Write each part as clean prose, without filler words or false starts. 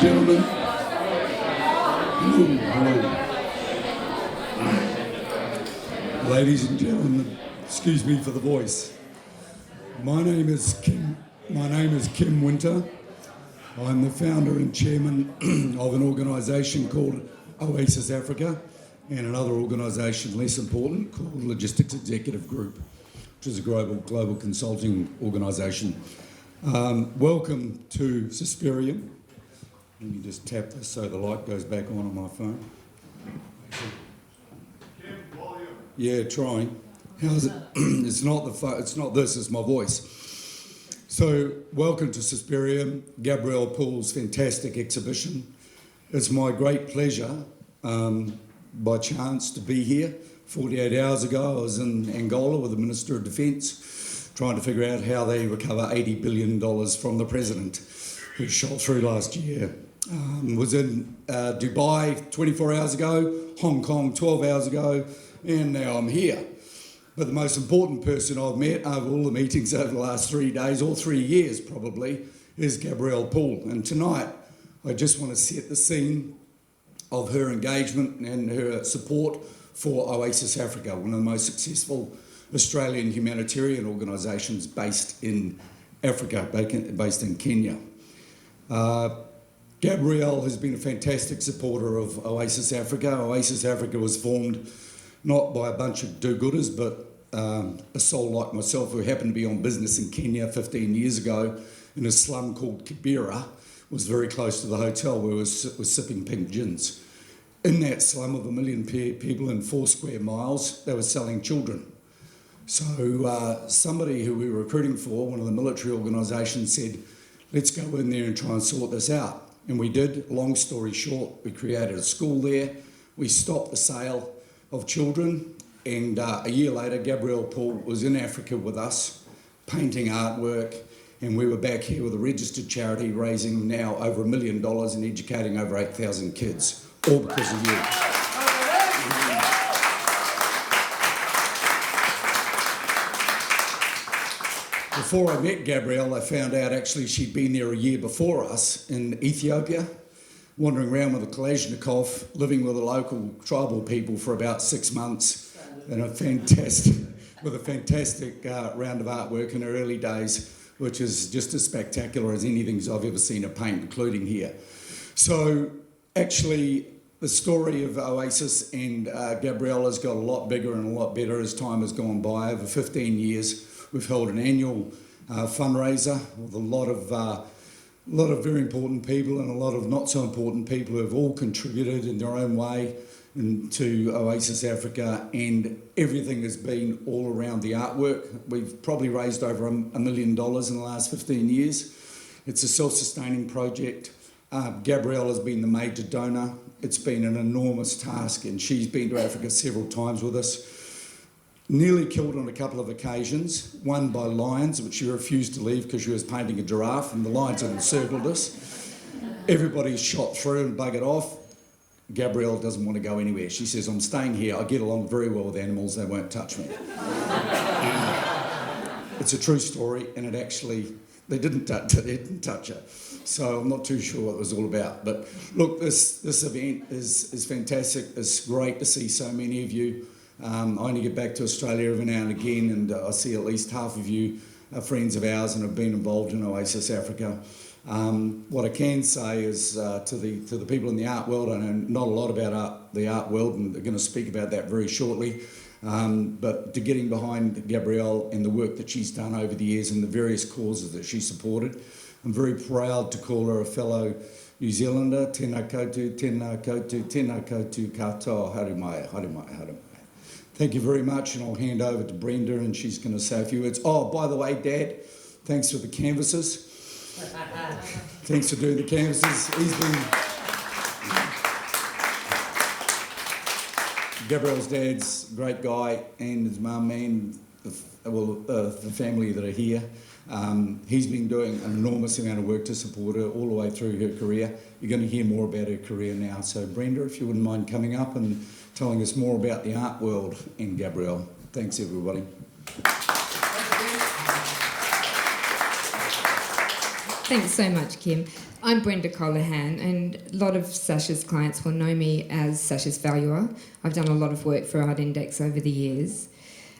gentlemen. Hello. Ladies and gentlemen, excuse me for the voice. My name is Kim Winter. I'm the founder and chairman of an organisation called Oasis Africa and another organisation less important called Logistics Executive Group, which is a global consulting organisation. Welcome to Suspirium. Let me just tap this so the light goes back on my phone. Yeah, trying. How's it? It's not this, it's my voice. So, welcome to Suspirium, Gabrielle Pool's fantastic exhibition. It's my great pleasure, by chance, to be here. 48 hours ago, I was in Angola with the Minister of Defence, trying to figure out how they recover $80 billion from the President, who shot through last year. Was in Dubai 24 hours ago, Hong Kong 12 hours ago, and now I'm here. But the most important person I've met over all the meetings over the last 3 days, or 3 years probably, is Gabrielle Pool. And tonight, I just want to set the scene of her engagement and her support for Oasis Africa, one of the most successful Australian humanitarian organisations based in Africa, based in Kenya. Gabrielle has been a fantastic supporter of Oasis Africa. Oasis Africa was formed not by a bunch of do-gooders, but a soul like myself who happened to be on business in Kenya 15 years ago in a slum called Kibera, was very close to the hotel where we were sipping pink gins. In that slum of 1 million people in 4 square miles, they were selling children. So somebody who we were recruiting for, one of the military organisations, said, let's go in there and try and sort this out. And we did. Long story short, we created a school there. We stopped the sale of children. And a year later, Gabrielle Pool was in Africa with us, painting artwork. And we were back here with a registered charity raising now over $1 million and educating over 8,000 kids, all because of you. Before I met Gabrielle, I found out actually she'd been there a year before us in Ethiopia, wandering around with a Kalashnikov, living with the local tribal people for about 6 months, and with a fantastic round of artwork in her early days, which is just as spectacular as anything I've ever seen her paint, including here. So actually, the story of Oasis and Gabrielle has got a lot bigger and a lot better as time has gone by. Over 15 years, we've held an annual fundraiser with a lot of very important people and a lot of not so important people who have all contributed in their own way to Oasis Africa, and everything has been all around the artwork. We've probably raised over $1 million in the last 15 years. It's a self-sustaining project. Gabrielle has been the major donor. It's been an enormous task, and she's been to Africa several times with us. Nearly killed on a couple of occasions, one by lions, which she refused to leave because she was painting a giraffe and the lions had encircled us. Everybody's shot through and buggered off. Gabrielle doesn't want to go anywhere. She says, I'm staying here. I get along very well with animals. They won't touch me. It's a true story, and it actually, they didn't touch her. So I'm not too sure what it was all about. But look, this event is fantastic. It's great to see so many of you. I only get back to Australia every now and again, and I see at least half of you are friends of ours and have been involved in Oasis Africa. What I can say is to the people in the art world, I know not a lot about the art world, and they're going to speak about that very shortly, but to getting behind Gabrielle and the work that she's done over the years and the various causes that she supported. I'm very proud to call her a fellow New Zealander. Tēnā koutou, tēnā koutou, tēnā koutou katoa, haere mai. Thank you very much, and I'll hand over to Brenda, and she's going to say a few words. Oh, by the way, Dad, thanks for the canvases. Thanks for doing the canvases. Gabrielle's dad's a great guy, and his mum and the family that are here. He's been doing an enormous amount of work to support her all the way through her career. You're going to hear more about her career now. So Brenda, if you wouldn't mind coming up and telling us more about the art world and Gabrielle. Thanks, everybody. Thanks so much, Kim. I'm Brenda Colahan, and a lot of Sasha's clients will know me as Sasha's Valuer. I've done a lot of work for Art Index over the years,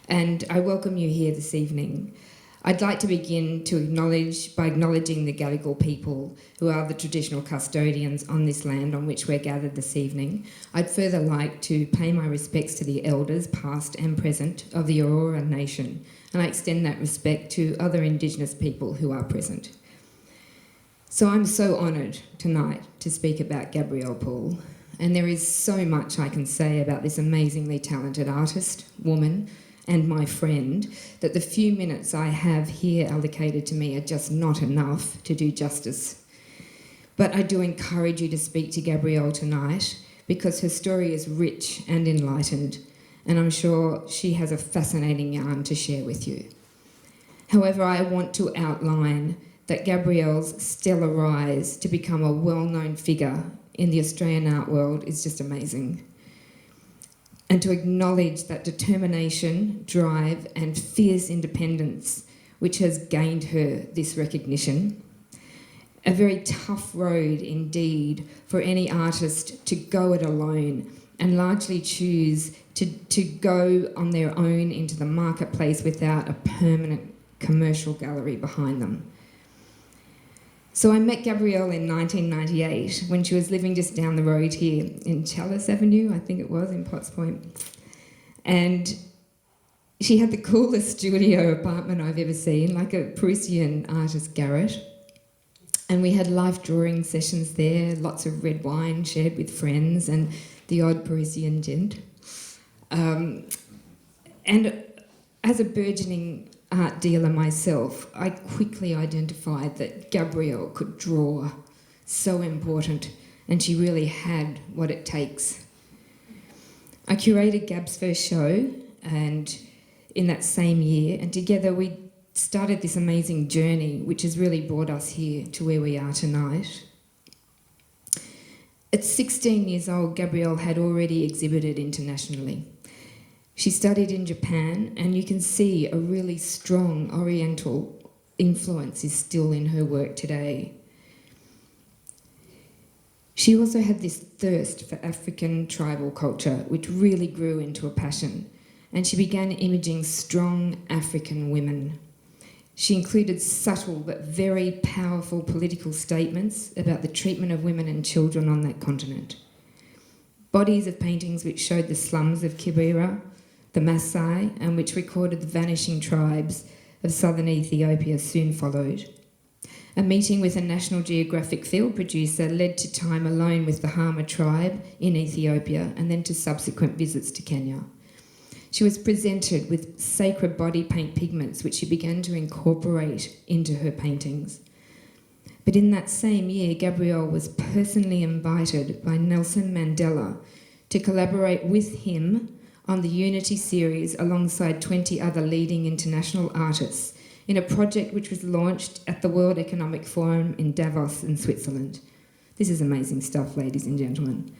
and I welcome you here this evening. I'd like to begin by acknowledging the Gadigal people, who are the traditional custodians on this land on which we're gathered this evening. I'd further like to pay my respects to the elders, past and present, of the Aurora Nation, and I extend that respect to other Indigenous people who are present. So I'm so honoured tonight to speak about Gabrielle Pool, and there is so much I can say about this amazingly talented artist, woman, and my friend, that the few minutes I have here allocated to me are just not enough to do justice. But I do encourage you to speak to Gabrielle tonight, because her story is rich and enlightened, and I'm sure she has a fascinating yarn to share with you. However, I want to outline that Gabrielle's stellar rise to become a well-known figure in the Australian art world is just amazing. And to acknowledge that determination, drive, and fierce independence which has gained her this recognition. A very tough road indeed for any artist to go it alone and largely choose to go on their own into the marketplace without a permanent commercial gallery behind them. So I met Gabrielle in 1998 when she was living just down the road here in Chalice Avenue, I think it was, in Potts Point. And she had the coolest studio apartment I've ever seen, like a Parisian artist garret. And we had life drawing sessions there, lots of red wine shared with friends and the odd Parisian gent. And as a burgeoning art dealer myself, I quickly identified that Gabrielle could draw. So important, and she really had what it takes. I curated Gab's first show, and in that same year, and together we started this amazing journey which has really brought us here to where we are tonight. At 16 years old, Gabrielle had already exhibited internationally. She studied in Japan, and you can see a really strong Oriental influence is still in her work today. She also had this thirst for African tribal culture, which really grew into a passion, and she began imaging strong African women. She included subtle but very powerful political statements about the treatment of women and children on that continent. Bodies of paintings which showed the slums of Kibera, the Maasai, and which recorded the vanishing tribes of southern Ethiopia soon followed. A meeting with a National Geographic field producer led to time alone with the Hama tribe in Ethiopia and then to subsequent visits to Kenya. She was presented with sacred body paint pigments which she began to incorporate into her paintings. But in that same year, Gabrielle was personally invited by Nelson Mandela to collaborate with him on the Unity series alongside 20 other leading international artists in a project which was launched at the World Economic Forum in Davos in Switzerland. This is amazing stuff, ladies and gentlemen.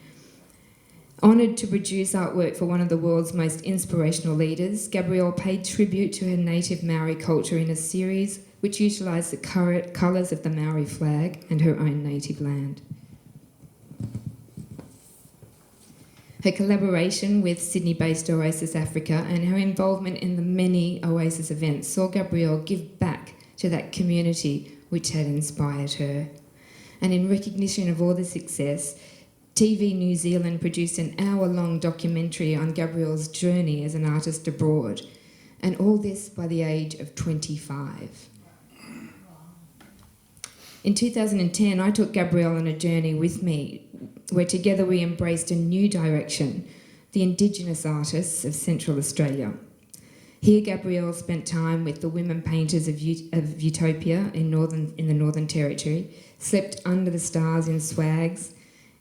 Honoured to produce artwork for one of the world's most inspirational leaders, Gabrielle paid tribute to her native Maori culture in a series which utilised the colours of the Maori flag and her own native land. Her collaboration with Sydney-based Oasis Africa and her involvement in the many Oasis events saw Gabrielle give back to that community which had inspired her. And in recognition of all the success, TV New Zealand produced an hour-long documentary on Gabrielle's journey as an artist abroad, and all this by the age of 25. In 2010, I took Gabrielle on a journey with me, where together we embraced a new direction, the Indigenous artists of Central Australia. Here, Gabrielle spent time with the women painters of Utopia in the Northern Territory, slept under the stars in swags,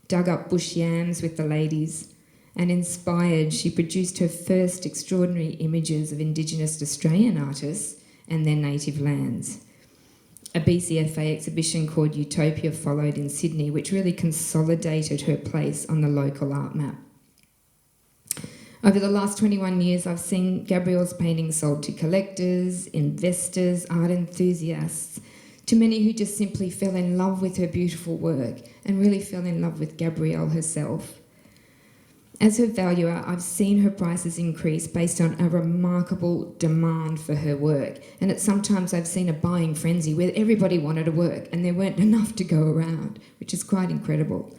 dug up bush yams with the ladies, and inspired, she produced her first extraordinary images of Indigenous Australian artists and their native lands. A BCFA exhibition called Utopia followed in Sydney, which really consolidated her place on the local art map. Over the last 21 years, I've seen Gabrielle's paintings sold to collectors, investors, art enthusiasts, to many who just simply fell in love with her beautiful work and really fell in love with Gabrielle herself. As her valuer, I've seen her prices increase based on a remarkable demand for her work, and sometimes I've seen a buying frenzy where everybody wanted her work and there weren't enough to go around, which is quite incredible.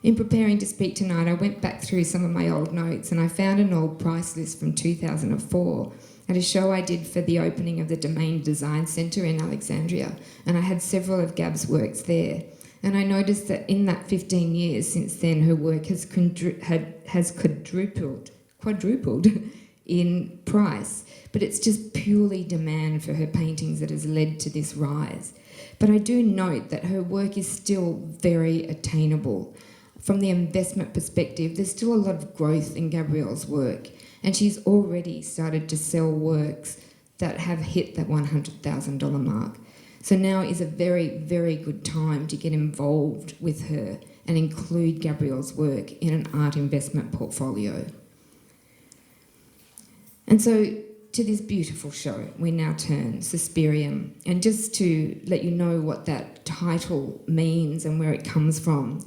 In preparing to speak tonight, I went back through some of my old notes and I found an old price list from 2004 at a show I did for the opening of the Domain Design Centre in Alexandria, and I had several of Gab's works there. And I noticed that in that 15 years since then, her work has quadrupled in price. But it's just purely demand for her paintings that has led to this rise. But I do note that her work is still very attainable. From the investment perspective, there's still a lot of growth in Gabrielle's work, and she's already started to sell works that have hit that $100,000 mark. So now is a very, very good time to get involved with her and include Gabrielle's work in an art investment portfolio. And so to this beautiful show, we now turn, Suspirium. And just to let you know what that title means and where it comes from,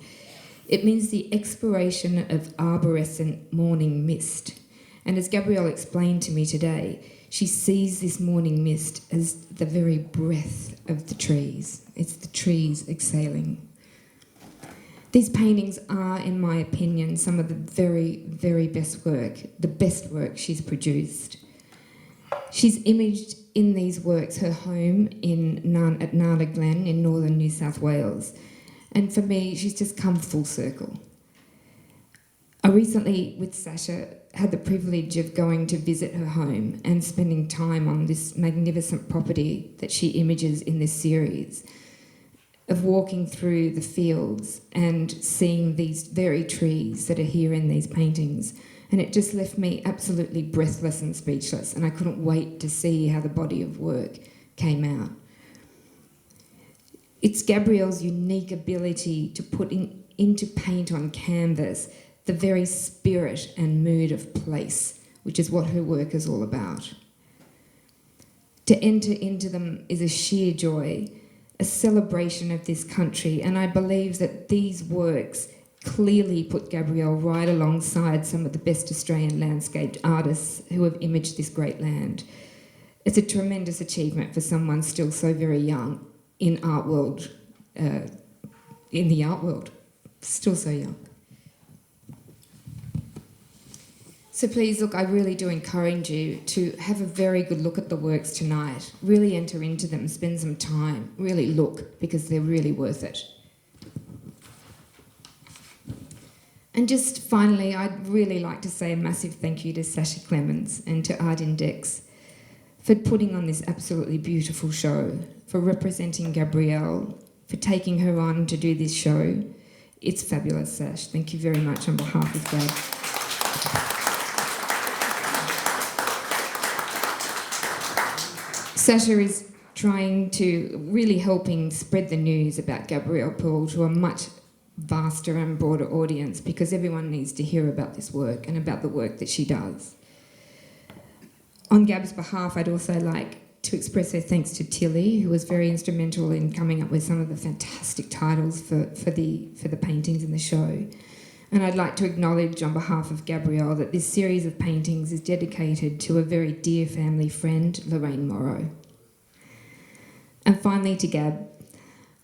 it means the expiration of arborescent morning mist. And as Gabrielle explained to me today, she sees this morning mist as the very breath of the trees. It's the trees exhaling. These paintings are, in my opinion, some of the very, very best work, the best work she's produced. She's imaged in these works her home at Nana Glen in northern New South Wales. And for me, she's just come full circle. I recently, with Sasha, had the privilege of going to visit her home and spending time on this magnificent property that she images in this series, of walking through the fields and seeing these very trees that are here in these paintings. And it just left me absolutely breathless and speechless, and I couldn't wait to see how the body of work came out. It's Gabrielle's unique ability to put into paint on canvas the very spirit and mood of place, which is what her work is all about. To enter into them is a sheer joy, a celebration of this country, and I believe that these works clearly put Gabrielle right alongside some of the best Australian landscape artists who have imaged this great land. It's a tremendous achievement for someone still so very young in the art world, still so young. So please, look, I really do encourage you to have a very good look at the works tonight. Really enter into them, spend some time, really look, because they're really worth it. And just finally, I'd really like to say a massive thank you to Sasha Clemens and to Art Index for putting on this absolutely beautiful show, for representing Gabrielle, for taking her on to do this show. It's fabulous, Sash. Thank you very much on behalf of Gab. Sasha is really helping spread the news about Gabrielle Pool to a much vaster and broader audience, because everyone needs to hear about this work and about the work that she does. On Gab's behalf, I'd also like to express her thanks to Tilly, who was very instrumental in coming up with some of the fantastic titles for the paintings in the show. And I'd like to acknowledge on behalf of Gabrielle that this series of paintings is dedicated to a very dear family friend, Lorraine Morrow. And finally to Gab,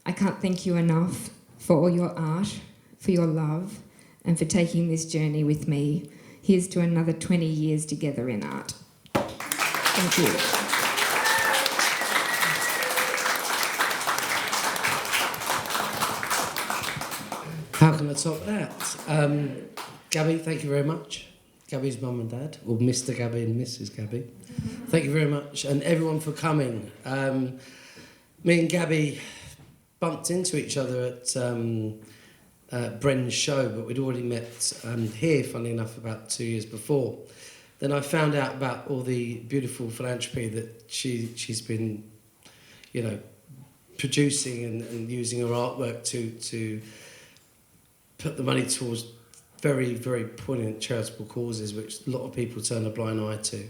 I can't thank you enough for all your art, for your love, and for taking this journey with me. Here's to another 20 years together in art. Thank you. How can I top that? Gabby, thank you very much. Gabby's mum and dad, or Mr. Gabby and Mrs. Gabby. Thank you very much, and everyone for coming. Me and Gabby bumped into each other at Bren's show, but we'd already met here, funnily enough, about 2 years before. Then I found out about all the beautiful philanthropy that she's been, producing and using her artwork to put the money towards very, very poignant charitable causes, which a lot of people turn a blind eye to.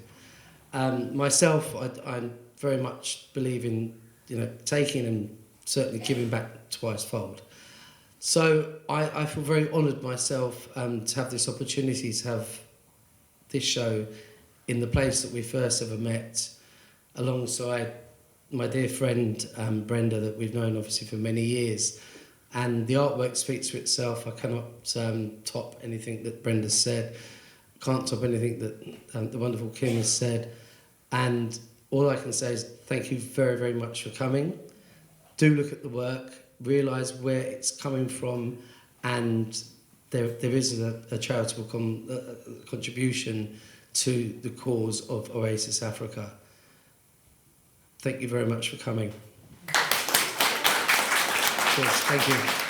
Myself, I very much believe in taking and certainly giving back twice-fold. So I feel very honoured myself to have this opportunity to have this show in the place that we first ever met, alongside my dear friend Brenda, that we've known obviously for many years. And the artwork speaks for itself. I cannot top anything that Brenda said. Can't top anything that the wonderful Kim has said. And all I can say is thank you very, very much for coming. Do look at the work, realise where it's coming from, and there is a charitable contribution to the cause of Oasis Africa. Thank you very much for coming. Cheers. Thank you.